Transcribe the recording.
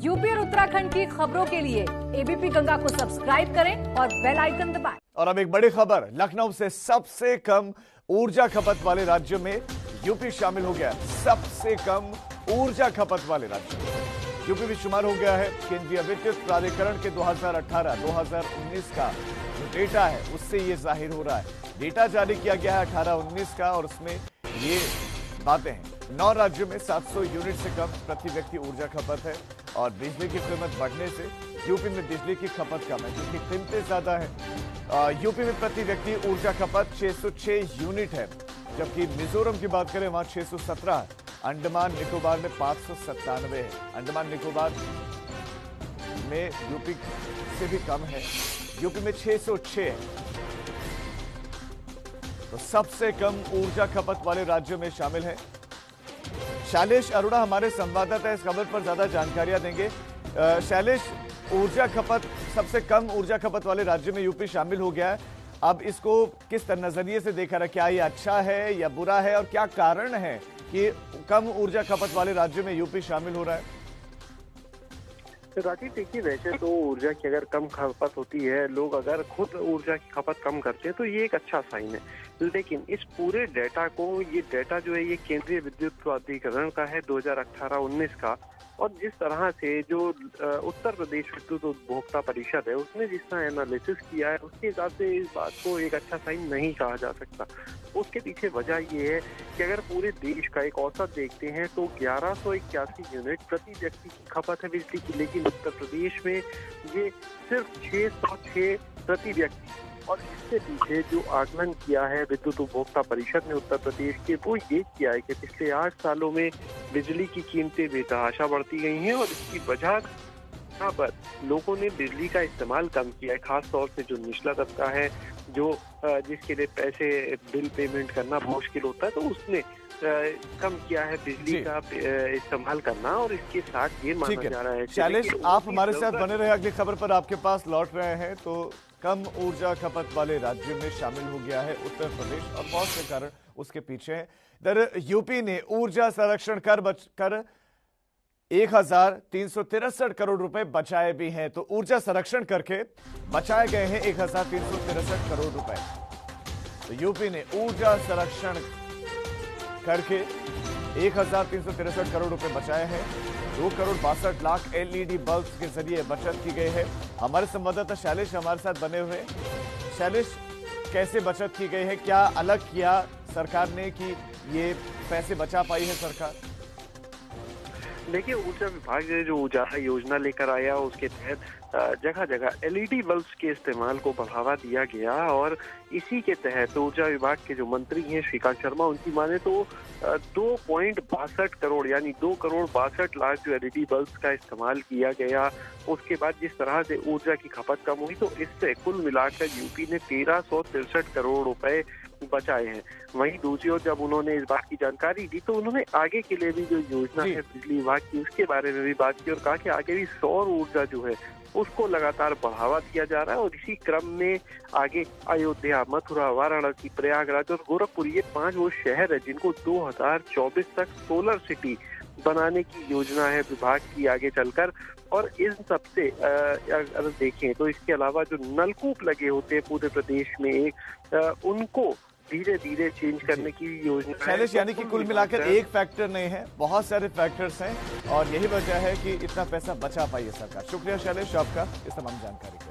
UP और उत्तराखंड की खबरों के लिए एबीपी गंगा को सब्सक्राइब करें और बेल आइकन दबाएं। और अब एक बड़ी खबर, लखनऊ से सबसे कम ऊर्जा खपत वाले राज्यों में यूपी शामिल हो गया। सबसे कम ऊर्जा खपत वाले राज्य यूपी में शुमार हो गया है। केंद्रीय विद्युत प्राधिकरण के 2018-2019 का जो डेटा है उससे ये जाहिर हो रहा है। डेटा जारी किया गया है 18-19 का और उसमें ये बातें हैं। 9 राज्यों में 700 यूनिट से कम प्रति व्यक्ति ऊर्जा खपत है और बिजली की कीमत बढ़ने से यूपी में बिजली की खपत कम है क्योंकि कीमतें ज्यादा है। यूपी में प्रति व्यक्ति ऊर्जा खपत 606 यूनिट है, जबकि मिजोरम की बात करें वहां 617 है। अंडमान निकोबार में 597 है। अंडमान निकोबार में यूपी से भी कम है, यूपी में 606 है। तो सबसे कम ऊर्जा खपत वाले राज्यों में शामिल है। शैलेश अरोड़ा हमारे संवाददाता इस खबर पर ज्यादा जानकारियां देंगे। शैलेश, ऊर्जा खपत सबसे कम ऊर्जा खपत वाले राज्यों में यूपी शामिल हो गया है। अब इसको किस नजरिए से देखा रहा, क्या ये अच्छा है या बुरा है और क्या कारण है कि कम ऊर्जा खपत वाले राज्यों में यूपी शामिल हो रहा है? राजीव, देखिए, वैसे तो ऊर्जा की अगर कम खपत होती है, लोग अगर खुद ऊर्जा की खपत कम करते हैं तो ये एक अच्छा साइन है। लेकिन इस पूरे डेटा को, ये डेटा जो है ये केंद्रीय विद्युत प्राधिकरण का है 2018-19 का, और जिस तरह से जो उत्तर प्रदेश विद्युत उपभोक्ता परिषद है उसने जिस तरह एनालिसिस किया है उसके हिसाब से इस बात को एक अच्छा साइन नहीं कहा जा सकता। उसके पीछे वजह ये है कि अगर पूरे देश का एक औसत देखते हैं तो 1181 यूनिट प्रति व्यक्ति की खपत है बिजली की, लेकिन उत्तर प्रदेश में ये सिर्फ 606 प्रति व्यक्ति। और इसके पीछे जो आकलन किया है विद्युत उपभोक्ता परिषद ने उत्तर प्रदेश के, वो ये किया है कि पिछले 8 सालों में बिजली की कीमतें बेतहाशा बढ़ती गई हैं और इसकी वजह पर लोगों ने बिजली का इस्तेमाल कम किया है। खास तौर से जो निचला तबका है, जो जिसके लिए पैसे बिल पेमेंट करना मुश्किल होता है, तो उसने कम किया है बिजली का इस्तेमाल करना। और इसके साथ ये माना जा रहा है। शैलेश, आप हमारे साथ बने रहे, अगली खबर पर आपके पास लौट रहे हैं। तो कम ऊर्जा खपत वाले राज्यों में शामिल हो गया है उत्तर प्रदेश और बहुत से कारण उसके पीछे हैं। दर यूपी ने ऊर्जा संरक्षण कर 1363 करोड़ रुपए बचाए भी हैं। तो ऊर्जा संरक्षण करके बचाए गए हैं 1363 करोड़ रुपए। तो यूपी ने ऊर्जा संरक्षण करके 1363 करोड़ रुपए बचाए हैं। 2 करोड़ 62 लाख एलईडी बल्ब के जरिए बचत की गई है। हमारे संवाददाता शैलेश हमारे साथ बने हुए। शैलेश, कैसे बचत की गई है, क्या अलग किया सरकार ने कि ये पैसे बचा पाई है सरकार? देखिए, ऊर्जा विभाग ने जो उजाला योजना लेकर आया उसके तहत जगह जगह एलईडी बल्ब्स के इस्तेमाल को बढ़ावा दिया गया और इसी के तहत ऊर्जा विभाग के जो मंत्री हैं श्रीकांत शर्मा, उनकी माने तो 2.62 करोड़ यानी 2 करोड़ 62 लाख जो एलईडी बल्ब्स का इस्तेमाल किया गया। उसके बाद जिस तरह से ऊर्जा की खपत कम हुई तो इससे कुल मिलाकर यूपी ने 1363 करोड़ रुपए बचाए हैं। वहीं दूसरी ओर जब उन्होंने इस बात की जानकारी दी तो उन्होंने आगे के लिए भी जो योजना है बिजली विभाग की उसके बारे में भी बात की और कहा कि आगे भी सौर ऊर्जा जो है उसको लगातार बढ़ावा दिया जा रहा है। और इसी क्रम में आगे अयोध्या, मथुरा, वाराणसी, प्रयागराज और गोरखपुर, ये 5 वो शहर है जिनको 2024 तक सोलर सिटी बनाने की योजना है विभाग की आगे चलकर। और इन सबसे अगर देखें तो इसके अलावा जो नलकूप लगे होते हैं पूरे प्रदेश में उनको धीरे धीरे चेंज करने की योजना है। शैलेश, यानी कि कुल मिलाकर एक फैक्टर नहीं है, बहुत सारे फैक्टर्स हैं और यही वजह है कि इतना पैसा बचा पाई है सरकार। शुक्रिया शैलेश आपका इस तमाम जानकारी।